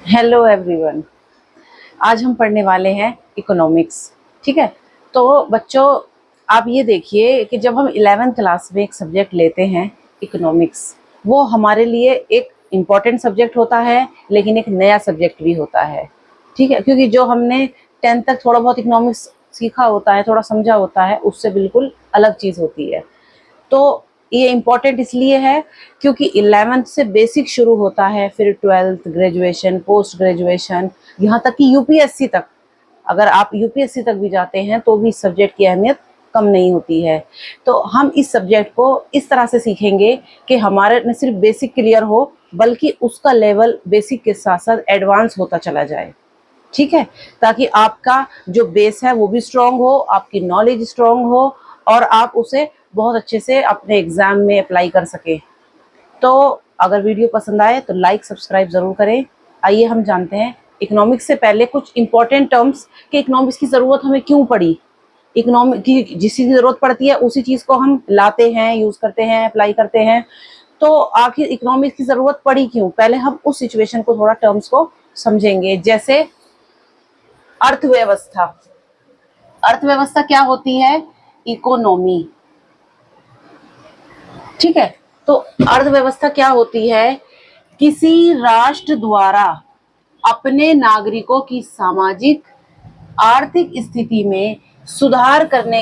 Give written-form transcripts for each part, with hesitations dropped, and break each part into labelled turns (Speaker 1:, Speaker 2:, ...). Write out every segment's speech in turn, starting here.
Speaker 1: Hello everyone. आज हम पढ़ने वाले हैं इकोनॉमिक्स। ठीक है, तो बच्चों आप ये देखिए कि जब हम 11th क्लास में एक सब्जेक्ट लेते हैं इकोनॉमिक्स, वो हमारे लिए एक इम्पॉर्टेंट सब्जेक्ट होता है, लेकिन एक नया सब्जेक्ट भी होता है। ठीक है, क्योंकि जो हमने 10th तक थोड़ा बहुत इकोनॉमिक्स सीखा होता है, थोड़ा समझा होता है, उससे बिल्कुल अलग चीज़ होती है। तो ये इम्पॉर्टेंट इसलिए है क्योंकि 11th से बेसिक शुरू होता है, फिर 12th, ग्रेजुएशन, पोस्ट ग्रेजुएशन, यहाँ तक कि यूपीएससी तक। अगर आप यूपीएससी तक भी जाते हैं तो भी इस सब्जेक्ट की अहमियत कम नहीं होती है। तो हम इस सब्जेक्ट को इस तरह से सीखेंगे कि हमारे न सिर्फ बेसिक क्लियर हो, बल्कि उसका लेवल बेसिक के साथ साथ एडवांस होता चला जाए। ठीक है, ताकि आपका जो बेस है वो भी स्ट्रांग हो, आपकी नॉलेज स्ट्रांग हो, और आप उसे बहुत अच्छे से अपने एग्जाम में अप्लाई कर सकें। तो अगर वीडियो पसंद आए तो लाइक सब्सक्राइब ज़रूर करें। आइए हम जानते हैं इकोनॉमिक्स से पहले कुछ इंपॉर्टेंट टर्म्स कि इकोनॉमिक्स की ज़रूरत हमें क्यों पड़ी। इकोनॉमिक की जिस चीज़ की ज़रूरत पड़ती है उसी चीज़ को हम लाते हैं, यूज़ करते हैं, अप्लाई करते हैं। तो आखिर इकोनॉमिक्स की ज़रूरत पड़ी क्यों, पहले हम उस सिचुएशन को, थोड़ा टर्म्स को समझेंगे। जैसे अर्थव्यवस्था। अर्थव्यवस्था क्या होती है? इकोनॉमी। ठीक है, तो अर्थव्यवस्था क्या होती है? किसी राष्ट्र द्वारा अपने नागरिकों की सामाजिक आर्थिक स्थिति में सुधार करने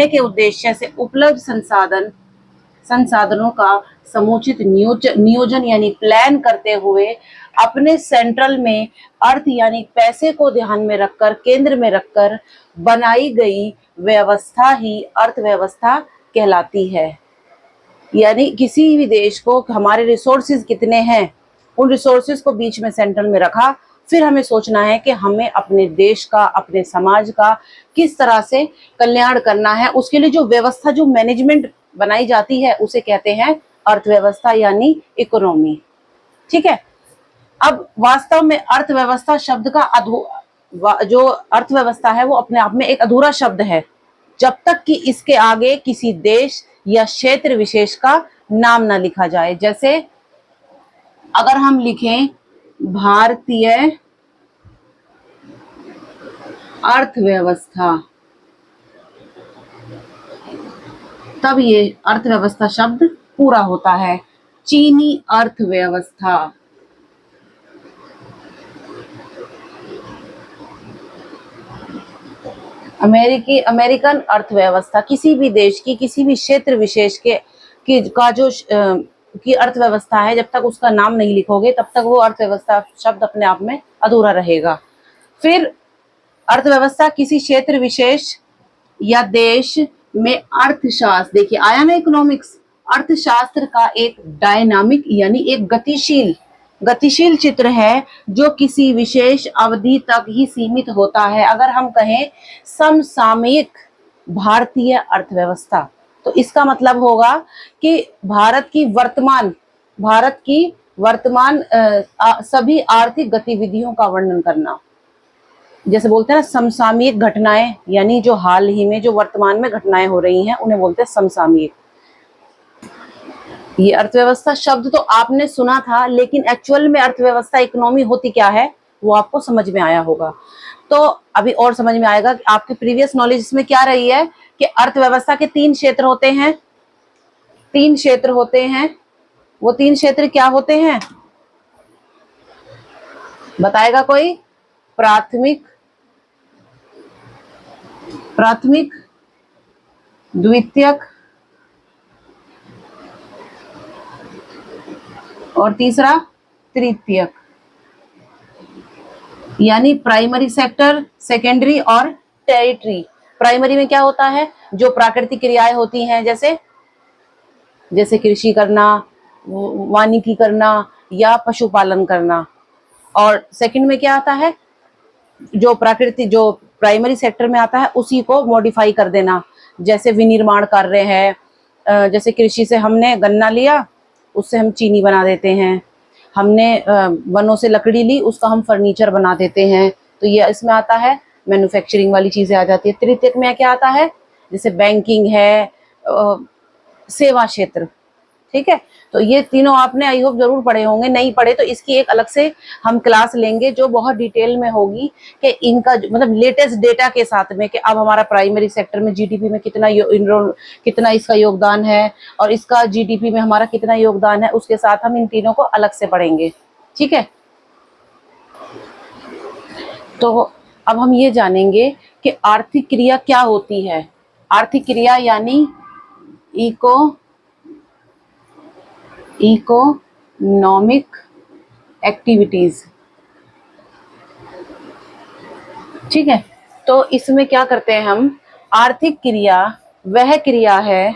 Speaker 1: के उद्देश्य से उपलब्ध संसाधनों का समुचित नियोजन यानी प्लान करते हुए अपने सेंट्रल में अर्थ यानी पैसे को ध्यान में रखकर, केंद्र में रखकर बनाई गई व्यवस्था ही अर्थव्यवस्था कहलाती है। यानी किसी भी देश को हमारे रिसोर्सेज कितने हैं, उन रिसोर्सेज को बीच में सेंट्रल में रखा, फिर हमें सोचना है कि हमें अपने देश का, अपने समाज का किस तरह से कल्याण करना है। उसके लिए जो व्यवस्था, जो मैनेजमेंट बनाई जाती है, उसे कहते हैं अर्थव्यवस्था यानी इकोनॉमी। ठीक है, अब वास्तव में अर्थव्यवस्था शब्द का जो अर्थव्यवस्था है वो अपने आप में एक अधूरा शब्द है, जब तक कि इसके आगे किसी देश या क्षेत्र विशेष का नाम ना लिखा जाए। जैसे अगर हम लिखें भारतीय अर्थव्यवस्था, तब ये अर्थव्यवस्था शब्द पूरा होता है। चीनी अर्थव्यवस्था, अमेरिकन अर्थव्यवस्था, किसी भी देश की, किसी भी क्षेत्र विशेष का जो की अर्थव्यवस्था है, जब तक उसका नाम नहीं लिखोगे तब तक वो अर्थव्यवस्था शब्द अपने आप में अधूरा रहेगा। फिर अर्थव्यवस्था किसी क्षेत्र विशेष या देश में अर्थशास्त्र, देखिए आया ना इकोनॉमिक्स, अर्थशास्त्र का एक डायनामिक यानी एक गतिशील चित्र है जो किसी विशेष अवधि तक ही सीमित होता है। अगर हम कहें समसामयिक भारतीय अर्थव्यवस्था, तो इसका मतलब होगा कि भारत की वर्तमान सभी आर्थिक गतिविधियों का वर्णन करना। जैसे बोलते हैं ना समसामयिक घटनाएं, यानी जो हाल ही में, जो वर्तमान में घटनाएं हो रही हैं, उन्हें बोलते हैं समसामयिक। ये अर्थव्यवस्था शब्द तो आपने सुना था, लेकिन एक्चुअल में अर्थव्यवस्था, इकोनॉमी होती क्या है वो आपको समझ में आया होगा। तो अभी और समझ में आएगा कि आपकी प्रीवियस नॉलेज इसमें क्या रही है कि अर्थव्यवस्था के 3 क्षेत्र होते हैं। 3 क्षेत्र होते हैं। वो 3 क्षेत्र क्या होते हैं बताएगा कोई? प्राथमिक, द्वितीयक और तीसरा तृतीयक, यानी प्राइमरी सेक्टर, सेकेंडरी और टेरिटरी। प्राइमरी में क्या होता है? जो प्राकृतिक क्रियाएं होती हैं, जैसे कृषि करना, वानिकी करना या पशुपालन करना। और सेकंड में क्या आता है? जो प्राइमरी सेक्टर में आता है उसी को मॉडिफाई कर देना, जैसे विनिर्माण कार्य है। जैसे कृषि से हमने गन्ना लिया, उससे हम चीनी बना देते हैं। हमने वनों से लकड़ी ली, उसका हम फर्नीचर बना देते हैं। तो ये इसमें आता है, मैन्युफैक्चरिंग वाली चीजें आ जाती है। तृतीयक में क्या आता है? जैसे बैंकिंग है, सेवा क्षेत्र, ठीक है। तो ये तीनों आपने आई होप जरूर पढ़े होंगे, नहीं पढ़े तो इसकी एक अलग से हम क्लास लेंगे जो बहुत डिटेल में होगी कि इनका मतलब लेटेस्ट डेटा के साथ में कि अब हमारा प्राइमरी सेक्टर में जीडीपी में कितना इसका योगदान है और इसका जीडीपी में हमारा कितना योगदान है, उसके साथ हम इन तीनों को अलग से पढ़ेंगे। ठीक है। तो अब हम ये जानेंगे कि आर्थिक क्रिया क्या होती है। आर्थिक क्रिया यानी इकोनॉमिक एक्टिविटीज। ठीक है। तो इसमें क्या करते हैं हम, आर्थिक क्रिया वह क्रिया है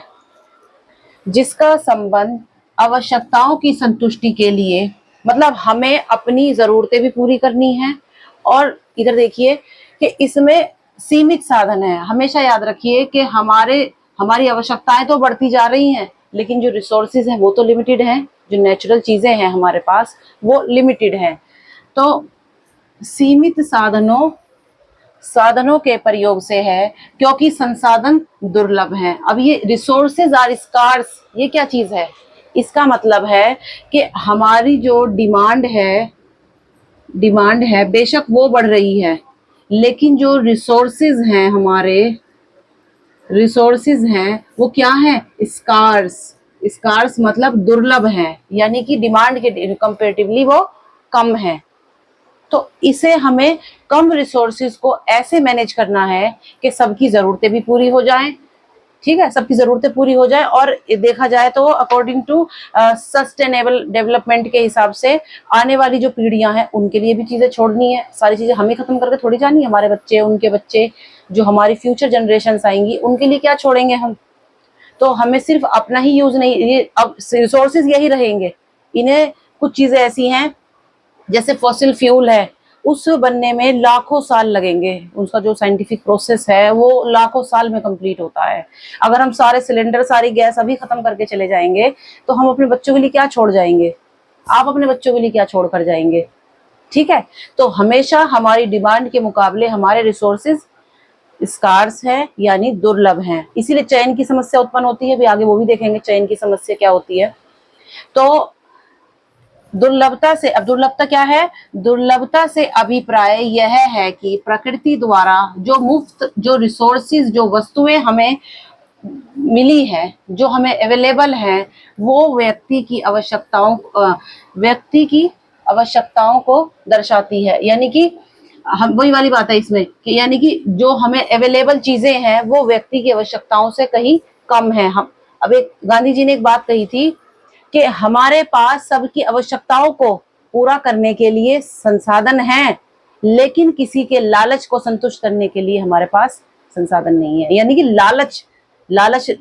Speaker 1: जिसका संबंध आवश्यकताओं की संतुष्टि के लिए, मतलब हमें अपनी जरूरतें भी पूरी करनी है और इधर देखिए कि इसमें सीमित साधन है। हमेशा याद रखिए कि हमारी आवश्यकताएं तो बढ़ती जा रही हैं लेकिन जो रिसोर्सेज हैं वो तो लिमिटेड हैं, जो नेचुरल चीजें हैं हमारे पास वो लिमिटेड हैं। तो सीमित साधनों के प्रयोग से है क्योंकि संसाधन दुर्लभ हैं। अब ये रिसोर्सेज आर स्कार्स, ये क्या चीज है? इसका मतलब है कि हमारी जो डिमांड है बेशक वो बढ़ रही है लेकिन जो रिसोर्सेज हैं वो क्या है? स्कार्स मतलब दुर्लभ हैं, यानी कि डिमांड के कंपेरेटिवली वो कम है। तो इसे हमें कम रिसोर्सेज को ऐसे मैनेज करना है कि सबकी जरूरतें भी पूरी हो जाएं। ठीक है, सबकी जरूरतें पूरी हो जाए और देखा जाए तो अकॉर्डिंग टू सस्टेनेबल डेवलपमेंट के हिसाब से आने वाली जो पीढ़ियां हैं उनके लिए भी चीजें छोड़नी है। सारी चीजें हमें खत्म करके थोड़ी जानी है, हमारे बच्चे, उनके बच्चे, जो हमारी फ्यूचर जनरेशंस आएंगी उनके लिए क्या छोड़ेंगे हम। तो हमें सिर्फ अपना ही यूज नहीं, ये अब रिसोर्सेज यही रहेंगे। इन्हें कुछ चीजें ऐसी हैं जैसे फॉसिल फ्यूल है, उस बनने में लाखों साल लगेंगे, उसका जो साइंटिफिक प्रोसेस है वो लाखों साल में कंप्लीट होता है। अगर हम सारे सिलेंडर, सारी गैस अभी खत्म करके चले जाएंगे तो हम अपने बच्चों के लिए क्या छोड़ जाएंगे? आप अपने बच्चों के लिए क्या छोड़ कर जाएंगे? ठीक है। तो हमेशा हमारी डिमांड के मुकाबले हमारे रिसोर्सेज स्कार्स है यानी दुर्लभ हैं, इसीलिए चयन की समस्या उत्पन्न होती है। भी आगे वो भी देखेंगे चयन की समस्या क्या होती है। तो दुर्लभता क्या है? दुर्लभता से अभिप्राय यह है कि प्रकृति द्वारा जो मुफ्त, जो रिसोर्सेज, जो वस्तुएं हमें मिली है, जो हमें अवेलेबल है, वो व्यक्ति की आवश्यकताओं को दर्शाती है। यानी कि हम, वही वाली बात है इसमें कि यानी कि जो हमें अवेलेबल चीजें हैं वो व्यक्ति की आवश्यकताओं से कहीं कम है। हम अब एक गांधी जी ने एक बात कही थी कि हमारे पास सबकी आवश्यकताओं को पूरा करने के लिए संसाधन हैं लेकिन किसी के लालच को संतुष्ट करने के लिए हमारे पास संसाधन नहीं है। यानी कि लालच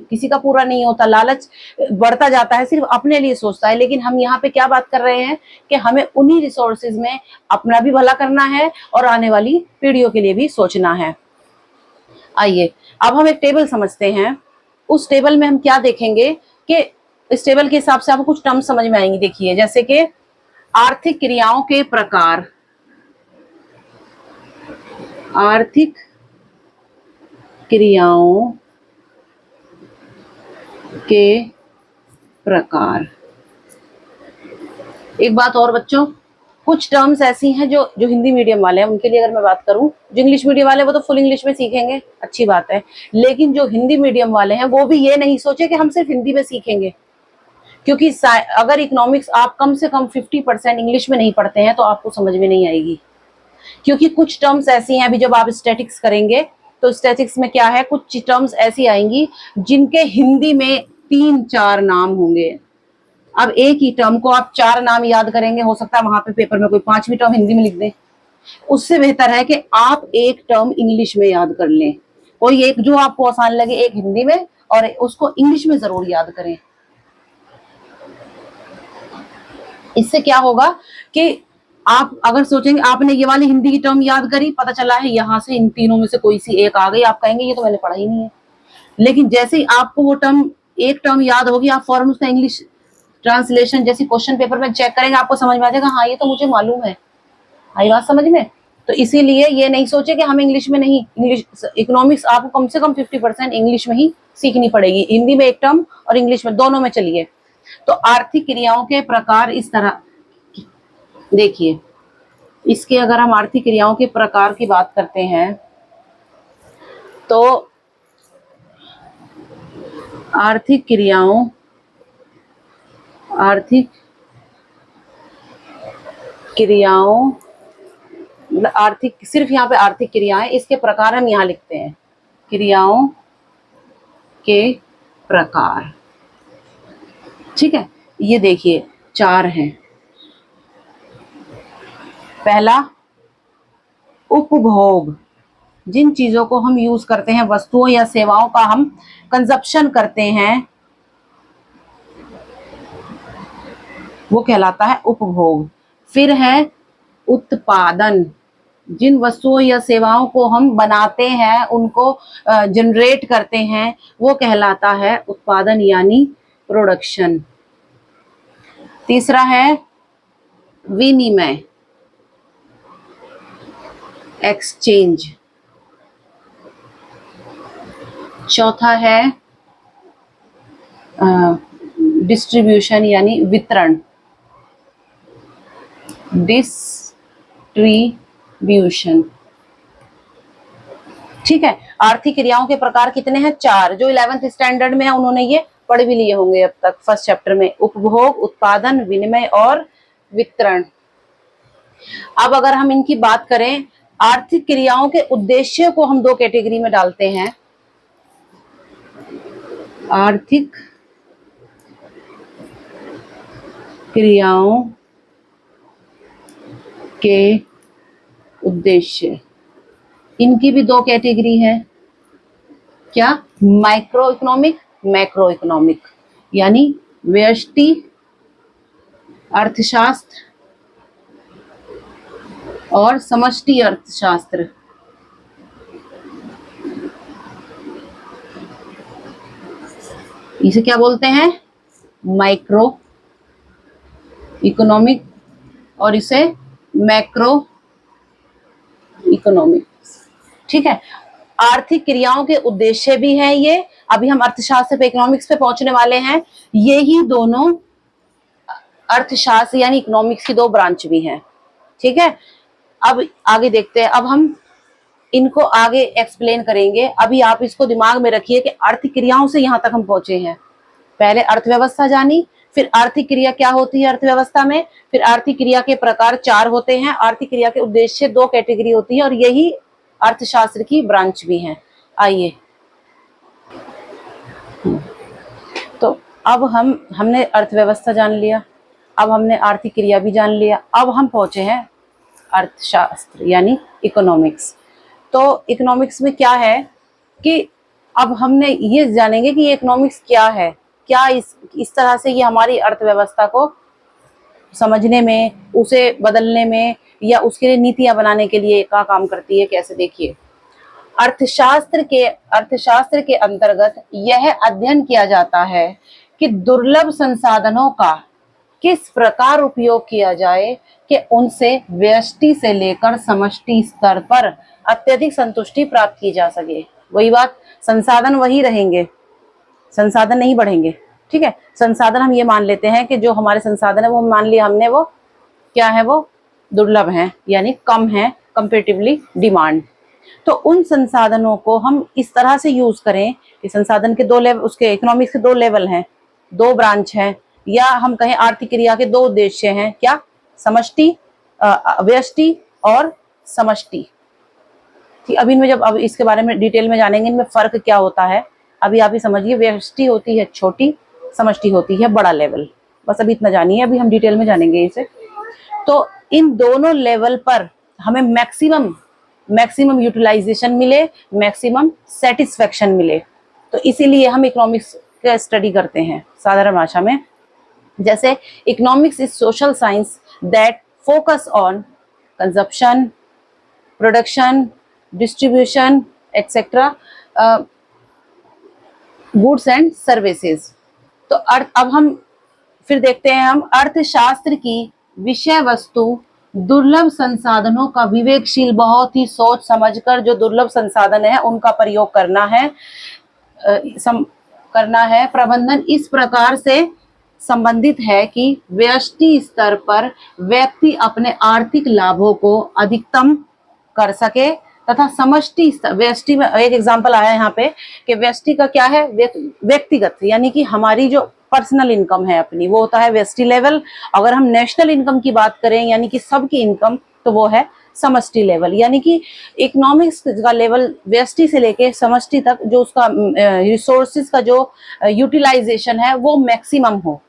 Speaker 1: किसी का पूरा नहीं होता, लालच बढ़ता जाता है, सिर्फ अपने लिए सोचता है। लेकिन हम यहाँ पे क्या बात कर रहे हैं कि हमें उन्हीं रिसोर्सेज में अपना भी भला करना है और आने वाली पीढ़ियों के लिए भी सोचना है। आइए अब हम एक टेबल समझते हैं। उस टेबल में हम क्या देखेंगे कि इस टेबल के हिसाब से आपको कुछ टर्म समझ में आएंगी। देखिए, जैसे कि आर्थिक क्रियाओं के प्रकार, आर्थिक क्रियाओं के प्रकार। एक बात और बच्चों, कुछ टर्म्स ऐसी हैं जो हिंदी मीडियम वाले हैं उनके लिए अगर मैं बात करूं, जो इंग्लिश मीडियम वाले वो तो फुल इंग्लिश में सीखेंगे, अच्छी बात है। लेकिन जो हिंदी मीडियम वाले हैं वो भी ये नहीं सोचे कि हम सिर्फ हिंदी में सीखेंगे, क्योंकि अगर इकोनॉमिक्स आप कम से कम 50% इंग्लिश में नहीं पढ़ते हैं तो आपको समझ में नहीं आएगी। क्योंकि कुछ टर्म्स ऐसी हैं, अभी जब आप स्टैटिक्स करेंगे तो स्टैटिक्स में क्या है, कुछ टर्म्स ऐसी आएंगी जिनके हिंदी में 3-4 नाम होंगे। अब एक ही टर्म को आप 4 नाम याद करेंगे, हो सकता है वहां पे पेपर में कोई 5वीं टर्म हिंदी में लिख दें। उससे बेहतर है कि आप एक टर्म इंग्लिश में याद कर लें, कोई एक जो आपको आसान लगे, एक हिंदी में और उसको इंग्लिश में जरूर याद करें। इससे क्या होगा कि आप अगर सोचेंगे आपने ये वाली हिंदी की टर्म याद करी, पता चला है यहाँ से इन तीनों में से कोई सी एक आ गई, आप कहेंगे ये तो मैंने पढ़ा ही नहीं है। लेकिन जैसे ही आपको वो टर्म, एक टर्म याद होगी, आप फौरन उसका इंग्लिश ट्रांसलेशन जैसे क्वेश्चन पेपर में चेक करेंगे, आपको समझ में आ जाएगा, हाँ ये तो मुझे मालूम है। आई बात समझ में? तो इसीलिए ये नहीं सोचे कि हमें इंग्लिश में नहीं, इंग्लिश इकोनॉमिक्स आपको कम से कम 50% इंग्लिश में ही सीखनी पड़ेगी। हिंदी में एक टर्म और इंग्लिश में, दोनों में चलिए। तो आर्थिक क्रियाओं के प्रकार इस तरह देखिए, इसके अगर हम आर्थिक क्रियाओं के प्रकार की बात करते हैं तो आर्थिक क्रियाओं मतलब आर्थिक, सिर्फ यहाँ पे आर्थिक क्रियाएं, इसके प्रकार हम यहाँ लिखते हैं, क्रियाओं के प्रकार। ठीक है, ये देखिए 4 हैं। पहला, उपभोग, जिन चीजों को हम यूज करते हैं, वस्तुओं या सेवाओं का हम कंजप्शन करते हैं, वो कहलाता है उपभोग। फिर है उत्पादन, जिन वस्तुओं या सेवाओं को हम बनाते हैं, उनको जनरेट करते हैं, वो कहलाता है उत्पादन यानी प्रोडक्शन। तीसरा है विनिमय, एक्सचेंज। चौथा है डिस्ट्रीब्यूशन यानी वितरण, डिस्ट्रीब्यूशन। ठीक है, आर्थिक क्रियाओं के प्रकार कितने हैं? 4। जो 11th स्टैंडर्ड में है उन्होंने ये पढ़ भी लिए होंगे अब तक, फर्स्ट चैप्टर में, उपभोग, उत्पादन, विनिमय और वितरण। अब अगर हम इनकी बात करें, आर्थिक क्रियाओं के उद्देश्य को हम 2 कैटेगरी में डालते हैं। आर्थिक क्रियाओं के उद्देश्य, इनकी भी 2 कैटेगरी है। क्या? माइक्रो इकोनॉमिक, मैक्रो इकोनॉमिक, यानी व्यष्टि अर्थशास्त्र और समष्टि अर्थशास्त्र। इसे क्या बोलते हैं? माइक्रो इकोनॉमिक और इसे मैक्रो इकोनॉमिक। ठीक है, आर्थिक क्रियाओं के उद्देश्य भी हैं ये। अभी हम अर्थशास्त्र पे, इकोनॉमिक्स पे पहुंचने वाले हैं। ये ही दोनों अर्थशास्त्र यानी इकोनॉमिक्स की 2 ब्रांच भी हैं। ठीक है, अब आगे देखते हैं। अब हम इनको आगे एक्सप्लेन करेंगे। अभी आप इसको दिमाग में रखिए कि आर्थिक क्रियाओं से यहाँ तक हम पहुंचे हैं। पहले अर्थव्यवस्था जानी, फिर आर्थिक क्रिया क्या होती है अर्थव्यवस्था में, फिर आर्थिक क्रिया के प्रकार 4 होते हैं, आर्थिक क्रिया के उद्देश्य 2 कैटेगरी होती है और यही अर्थशास्त्र की ब्रांच भी है। आइए, तो अब हमने अर्थव्यवस्था जान लिया, अब हमने आर्थिक क्रिया भी जान लिया, अब हम पहुंचे हैं अर्थशास्त्र यानी इकोनॉमिक्स। तो इकोनॉमिक्स में क्या है कि अब हमने ये जानेंगे कि ये इकोनॉमिक्स क्या है, क्या इस तरह से ये हमारी अर्थव्यवस्था को समझने में, उसे बदलने में या उसके लिए नीतियां बनाने के लिए क्या काम करती है। कैसे? देखिए, अर्थशास्त्र के अंतर्गत यह अध्ययन किया जाता है कि दुर्लभ संसाधनों का किस प्रकार उपयोग किया जाए कि उनसे व्यष्टि से लेकर समष्टि स्तर पर अत्यधिक संतुष्टि प्राप्त की जा सके। वही बात, संसाधन वही रहेंगे, संसाधन नहीं बढ़ेंगे। ठीक है, संसाधन हम ये मान लेते हैं कि जो हमारे संसाधन है वो मान लिया हमने, वो क्या है? वो दुर्लभ हैं यानी कम है कंपेरेटिवली डिमांड। तो उन संसाधनों को हम इस तरह से यूज करें कि संसाधन के 2 लेवल, उसके इकोनॉमिक्स के 2 लेवल हैं, 2 ब्रांच हैं, या हम कहें आर्थिक क्रिया के 2 उद्देश्य हैं। क्या? समष्टि, व्यष्टि और समष्टि। अभी इनमें जब अब इसके बारे में डिटेल में जानेंगे, इनमें फर्क क्या होता है। अभी आप ही समझिए, व्यष्टि होती है छोटी, समष्टि होती है बड़ा लेवल। बस अभी इतना जानिए, अभी हम डिटेल में जानेंगे इसे। तो इन दोनों लेवल पर हमें मैक्सिमम यूटिलाइजेशन मिले, मैक्सिमम सेटिस्फेक्शन मिले। तो इसीलिए हम इकोनॉमिक्स का स्टडी करते हैं साधारण भाषा में। जैसे economics is social science that focus on consumption, production, distribution etcetera goods and services. तो अब हम फिर देखते हैं, हम अर्थशास्त्र की विषय वस्तु दुर्लभ संसाधनों का विवेकशील, बहुत ही सोच समझकर जो दुर्लभ संसाधन है उनका प्रयोग करना है, प्रबंधन इस प्रकार से संबंधित है कि व्यष्टि स्तर पर व्यक्ति अपने आर्थिक लाभों को अधिकतम कर सके तथा समष्टि व्यष्टि में एक एग्जांपल आया यहाँ पे कि व्यष्टि का क्या है, व्यक्तिगत, यानी कि हमारी जो पर्सनल इनकम है अपनी, वो होता है व्यष्टि लेवल। अगर हम नेशनल इनकम की बात करें यानी कि सबकी इनकम, तो वो है समष्टि लेवल। यानी कि इकोनॉमिक्स का लेवल व्यष्टि से लेके समष्टि तक जो उसका रिसोर्सेज का जो यूटिलाइजेशन है वो मैक्सिमम हो।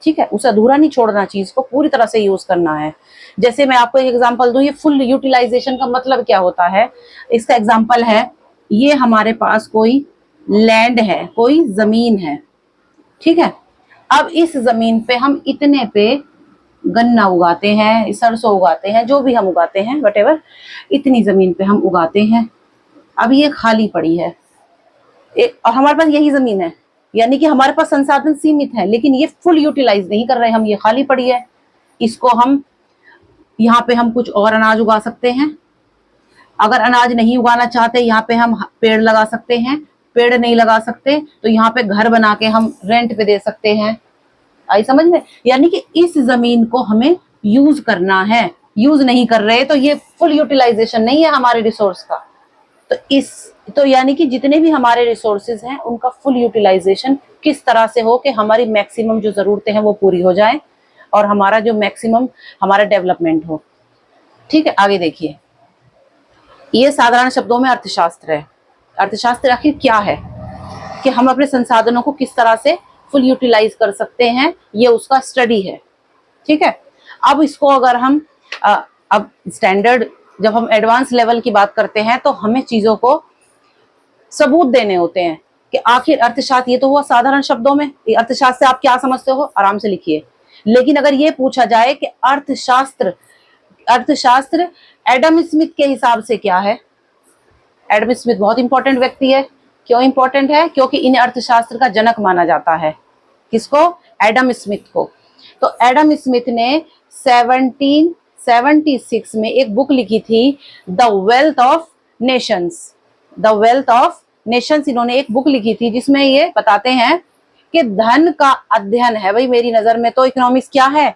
Speaker 1: ठीक है, उसे अधूरा नहीं छोड़ना, चीज को पूरी तरह से यूज करना है। जैसे मैं आपको एक एग्जांपल दूं, ये फुल यूटिलाइजेशन का मतलब क्या होता है, इसका एग्जांपल है, ये हमारे पास कोई लैंड है, कोई जमीन है, ठीक है। अब इस जमीन पे हम इतने पे गन्ना उगाते हैं, सरसों उगाते हैं, जो भी हम उगाते हैं वटेवर, इतनी जमीन पे हम उगाते हैं। अब ये खाली पड़ी है और हमारे पास यही जमीन है, यानी कि हमारे पास संसाधन सीमित है, लेकिन ये फुल यूटिलाइज नहीं कर रहे हम, ये खाली पड़ी है। इसको हम यहाँ पे हम कुछ और अनाज उगा सकते हैं। अगर अनाज नहीं उगाना चाहते, यहाँ पे हम पेड़ लगा सकते हैं। पेड़ नहीं लगा सकते तो यहाँ पे घर बना के हम रेंट पे दे सकते हैं। आई समझ में? यानी कि इस जमीन को हमें यूज करना है, यूज नहीं कर रहे तो ये फुल यूटिलाइजेशन नहीं है हमारे रिसोर्स का। तो यानी कि जितने भी हमारे रिसोर्सेज हैं उनका फुल यूटिलाइजेशन किस तरह से हो कि हमारी मैक्सिमम जो जरूरतें हैं वो पूरी हो जाए और हमारा जो मैक्सिमम हमारा डेवलपमेंट हो। ठीक है, आगे देखिए, ये साधारण शब्दों में अर्थशास्त्र है। अर्थशास्त्र आखिर क्या है कि हम अपने संसाधनों को किस तरह से फुल यूटिलाइज कर सकते हैं, ये उसका स्टडी है। ठीक है, अब इसको अगर हम अब स्टैंडर्ड, जब हम एडवांस लेवल की बात करते हैं तो हमें चीजों को सबूत देने होते हैं कि आखिर अर्थशास्त्र, ये तो हुआ साधारण शब्दों में, अर्थशास्त्र से आप क्या समझते हो आराम से लिखिए। लेकिन अगर ये पूछा जाए कि अर्थशास्त्र अर्थशास्त्र एडम स्मिथ के हिसाब से क्या है, एडम स्मिथ बहुत इंपॉर्टेंट व्यक्ति है। क्यों इंपॉर्टेंट है? क्योंकि इन्हें अर्थशास्त्र का जनक माना जाता है। किसको? एडम स्मिथ को। तो एडम स्मिथ ने 1776 में एक बुक लिखी थी, the wealth of Nations. The wealth of Nations इन्होंने एक बुक लिखी थी जिसमें ये बताते हैं कि धन का अध्ययन है। भाई मेरी नजर में तो इकोनॉमिक्स क्या है?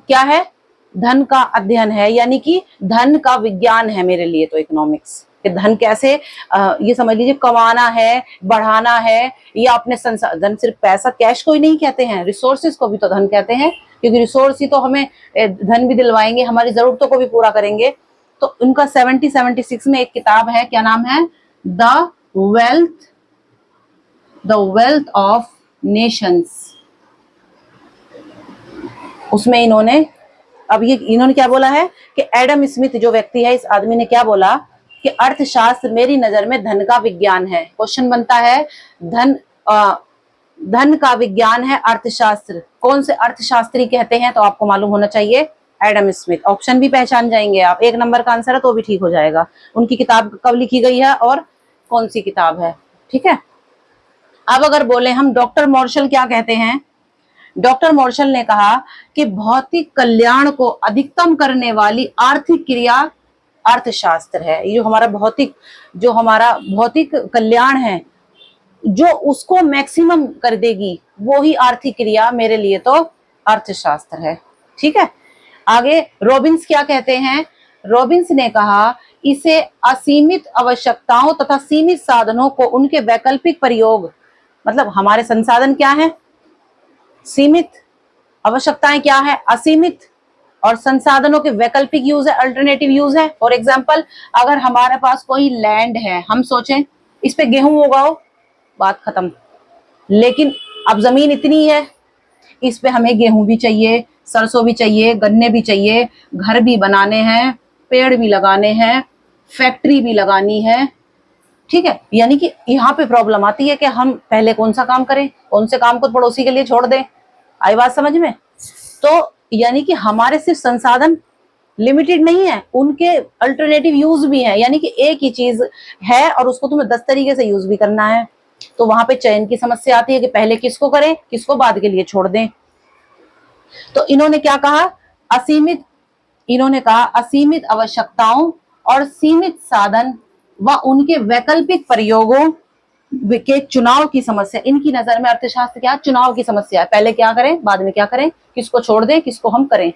Speaker 1: क्या है? धन का अध्ययन है, यानी कि धन का विज्ञान है मेरे लिए तो इकोनॉमिक्स। कि धन कैसे ये समझ लीजिए कमाना है, बढ़ाना है, या अपने संसाधन, सिर्फ पैसा कैश को ही नहीं कहते हैं, रिसोर्सेज को भी तो धन कहते हैं, क्योंकि रिसोर्स ही तो हमें धन भी दिलवाएंगे, हमारी जरूरतों को भी पूरा करेंगे। तो उनका 1776 में एक किताब है, क्या नाम है? The wealth of Nations. उसमें इन्होंने क्या बोला है कि एडम स्मिथ जो व्यक्ति है, इस आदमी ने क्या बोला कि अर्थशास्त्र मेरी नजर में धन का विज्ञान है। क्वेश्चन बनता है, धन का विज्ञान है अर्थशास्त्र, कौन से अर्थशास्त्री कहते हैं? तो आपको मालूम होना चाहिए एडम स्मिथ। ऑप्शन भी पहचान जाएंगे आप, एक नंबर का आंसर है तो भी ठीक हो जाएगा। उनकी किताब कब लिखी गई है और कौन सी किताब है? ठीक है। अब अगर बोले हम डॉक्टर मार्शल क्या कहते हैं, डॉक्टर मार्शल ने कहा कि भौतिक कल्याण को अधिकतम करने वाली आर्थिक क्रिया अर्थशास्त्र है। ये जो हमारा भौतिक कल्याण है, जो उसको मैक्सिमम कर देगी, वो ही आर्थिक क्रिया मेरे लिए तो अर्थशास्त्र है। ठीक है, आगे रॉबिन्स क्या कहते हैं? रॉबिन्स ने कहा इसे असीमित आवश्यकताओं तथा सीमित साधनों को उनके वैकल्पिक प्रयोग, मतलब हमारे संसाधन क्या है? सीमित, आवश्यकताएं क्या है? असीमित, और संसाधनों के वैकल्पिक यूज है, अल्टरनेटिव यूज है। फॉर एग्जाम्पल, अगर हमारे पास कोई लैंड है, हम सोचें इस पे गेहूं उगाओ, बात खत्म। लेकिन अब जमीन इतनी है, इस पे हमें गेहूं भी चाहिए, सरसों भी चाहिए, गन्ने भी चाहिए, घर भी बनाने हैं, पेड़ भी लगाने हैं, फैक्ट्री भी लगानी है। ठीक है, यानी कि यहाँ पे प्रॉब्लम आती है कि हम पहले कौन सा काम करें, कौन से काम को पड़ोसी के लिए छोड़ दें। आई बात समझ में? तो यानी कि हमारे सिर्फ संसाधन लिमिटेड नहीं है, उनके अल्टरनेटिव यूज भी है। यानी कि एक ही चीज है और उसको तुम्हें 10 तरीके से यूज भी करना है। तो वहां पे चयन की समस्या आती है कि पहले किसको करें, किसको बाद के लिए छोड़ दें। तो इन्होंने क्या कहा? असीमित आवश्यकताओं और सीमित साधन व उनके वैकल्पिक प्रयोगों के चुनाव की समस्या, इनकी नजर में अर्थशास्त्र क्या, चुनाव की समस्या है। पहले क्या करें, बाद में क्या करें, किसको छोड़ दें, किसको हम करें,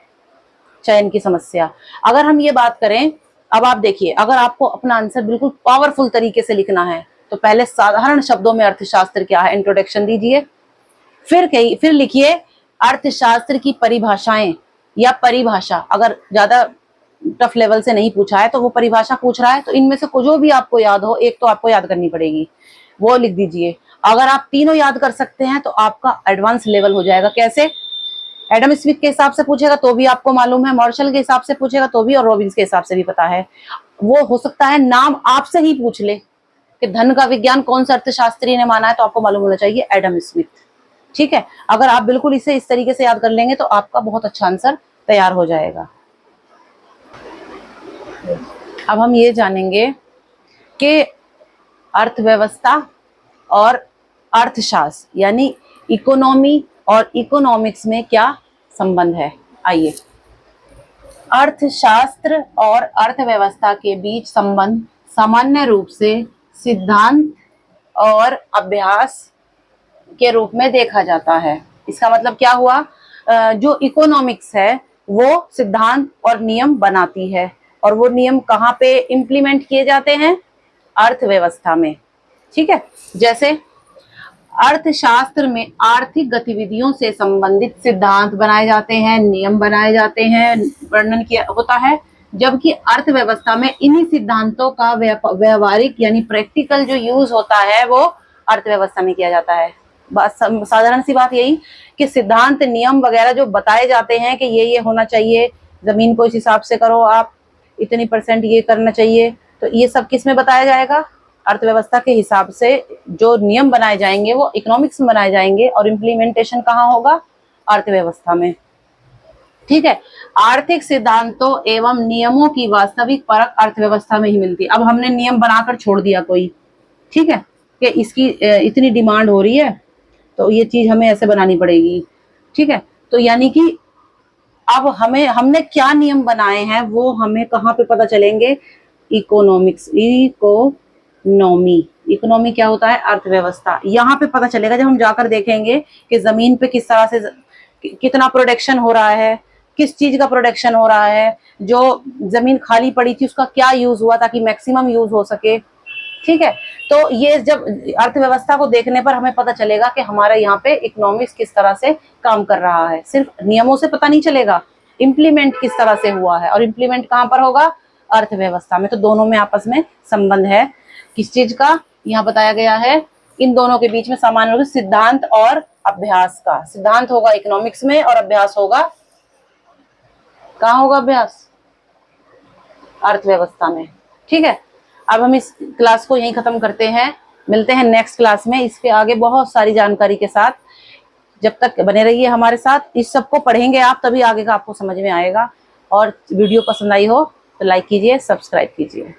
Speaker 1: चयन की समस्या। अगर हम ये बात करें, अब आप देखिए, अगर आपको अपना आंसर बिल्कुल पावरफुल तरीके से लिखना है तो पहले साधारण शब्दों में अर्थशास्त्र क्या है, इंट्रोडक्शन दीजिए। फिर लिखिए अर्थशास्त्र की परिभाषाएं या परिभाषा। अगर ज्यादा टफ लेवल से नहीं पूछा है तो वो परिभाषा पूछ रहा है, तो इनमें से जो भी आपको याद हो, एक तो आपको याद करनी पड़ेगी, वो लिख दीजिए। अगर आप तीनों याद कर सकते हैं तो आपका एडवांस लेवल हो जाएगा। कैसे, एडम स्मिथ के हिसाब से पूछेगा तो भी आपको मालूम है, मार्शल के हिसाब से पूछेगा तो भी, और रॉबिन्स के हिसाब से भी पता है। वो हो सकता है नाम आपसे ही पूछ ले कि धन का विज्ञान कौन सा अर्थशास्त्री ने माना है, तो आपको मालूम होना चाहिए एडम स्मिथ। ठीक है, अगर आप बिल्कुल इसे इस तरीके से याद कर लेंगे तो आपका बहुत अच्छा आंसर तैयार हो जाएगा। अब हम ये जानेंगे कि अर्थव्यवस्था और अर्थशास्त्र यानी इकोनॉमी और इकोनॉमिक्स में क्या संबंध है। आइए, अर्थशास्त्र और अर्थव्यवस्था के बीच संबंध सामान्य रूप से सिद्धांत और अभ्यास के रूप में देखा जाता है। इसका मतलब क्या हुआ, जो इकोनॉमिक्स है वो सिद्धांत और नियम बनाती है, और वो नियम कहाँ पे इम्प्लीमेंट किए जाते हैं, अर्थव्यवस्था में। ठीक है, जैसे अर्थशास्त्र में आर्थिक गतिविधियों से संबंधित सिद्धांत बनाए जाते हैं, नियम बनाए जाते हैं, वर्णन किया होता है, जबकि अर्थव्यवस्था में इन्हीं सिद्धांतों का व्यवहारिक यानी प्रैक्टिकल जो यूज होता है वो अर्थव्यवस्था में किया जाता है। साधारण सी बात यही कि सिद्धांत नियम वगैरह जो बताए जाते हैं कि ये होना चाहिए, जमीन को इस हिसाब से करो, आप इतनी % ये करना चाहिए, तो ये सब किस में बताया जाएगा, अर्थव्यवस्था के हिसाब से जो नियम बनाए जाएंगे वो इकोनॉमिक्स में बनाए जाएंगे, और इम्प्लीमेंटेशन कहाँ होगा, अर्थव्यवस्था में। ठीक है, आर्थिक सिद्धांतों एवं नियमों की वास्तविक परख अर्थव्यवस्था में ही मिलती है। अब हमने नियम बनाकर छोड़ दिया कोई, ठीक है, कि इसकी इतनी डिमांड हो रही है तो ये चीज हमें ऐसे बनानी पड़ेगी। ठीक है, तो यानी कि अब हमने क्या नियम बनाए हैं वो हमें कहाँ पे पता चलेंगे, इकोनॉमिक्स, इकोनॉमी क्या होता है, अर्थव्यवस्था। यहाँ पे पता चलेगा जब हम जाकर देखेंगे कि जमीन पे किस तरह से कितना प्रोडक्शन हो रहा है, किस चीज का प्रोडक्शन हो रहा है, जो जमीन खाली पड़ी थी उसका क्या यूज हुआ ताकि मैक्सिमम यूज हो सके। ठीक है, तो ये जब अर्थव्यवस्था को देखने पर हमें पता चलेगा कि हमारे यहाँ पे इकोनॉमिक्स किस तरह से काम कर रहा है। सिर्फ नियमों से पता नहीं चलेगा, इम्प्लीमेंट किस तरह से हुआ है, और इम्प्लीमेंट कहाँ पर होगा, अर्थव्यवस्था में। तो दोनों में आपस में संबंध है। किस चीज का, यहाँ बताया गया है इन दोनों के बीच में सामान्य रूप से सिद्धांत और अभ्यास का। सिद्धांत होगा इकोनॉमिक्स में और अभ्यास होगा, कहाँ होगा अभ्यास, अर्थव्यवस्था में। ठीक है, अब हम इस क्लास को यहीं खत्म करते हैं, मिलते हैं नेक्स्ट क्लास में इसके आगे बहुत सारी जानकारी के साथ। जब तक बने रहिए हमारे साथ, इस सबको पढ़ेंगे आप तभी आगे का आपको समझ में आएगा। और वीडियो पसंद आई हो तो लाइक कीजिए, सब्सक्राइब कीजिए।